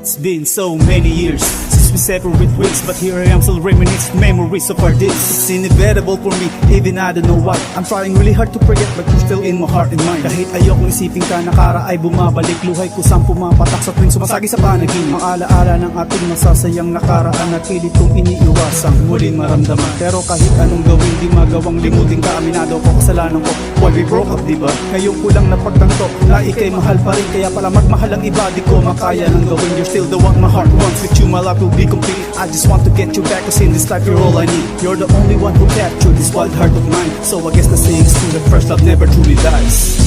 It's been so many years since we separate ways, but here I am still reminiscing memories of our days. It's inevitable for me, even I don't know why. I'm trying really hard to forget, but you're still in my heart and mind. Kahit ayokong isipin ka, nakara ay bumabalik. Luhay ko saan pumapatak sa tuwing sumasagi sa panaginip. Ang alaala ng ating masasayang nakaraan na pilit kong iniiwasang muling maramdaman. Pero kahit anong gawin, di magawang limutin ka. Aminado ko, kasalanan ko, why we broke up, diba? Ngayon ko lang napagtanto na ikay mahal pa rin. Kaya pala magmahal ang iba, di ko makaya ng gawin. You're still the one my heart wants. With you my life will be complete. I just want to get you back, cause in this life you're all I need. You're the only one who captured this wild heart of mine. So I guess the saying's true, that first love never truly dies.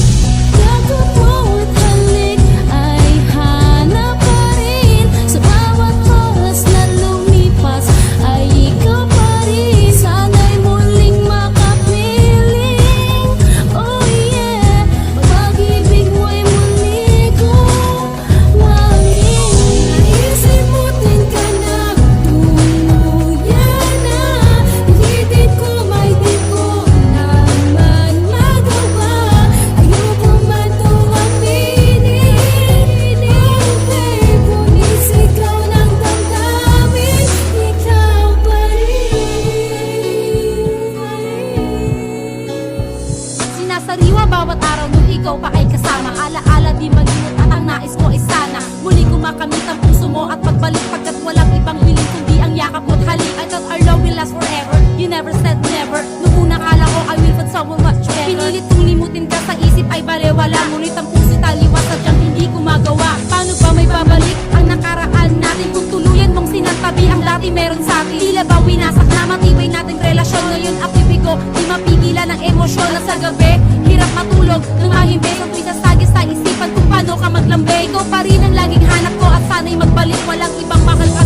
Sariwa bawat araw nung ikaw pa ay kasama. Alaala di malimot at ang nais ko ay sana muli ko makamit ang puso mo at pagbalik, pagkat walang ibang hiling kundi ang yakap mo't halik. I thought our love will last forever. You never said never. Nung una kala ko I will find someone much better. Pinilit kong limutin ka, sa isip ay balewala. Ngunit ang puso taliwas, sadyang hindi ko magawa. Paano ba may babalik ang nakaraan natin kung tuluyan mong sinantabi ang dati meron sa atin? Tila ba winasak na matibay nating relasyon? Ngayon ang bibigo, di mapigilan ang emosyon na sa gabi hirap matulog nang mahimbes at pisasagis sa isipan kung paano ka maglambe. Ikaw pa rin ang laging hanap ko at sana'y magbalik. Walang ibang mahal ka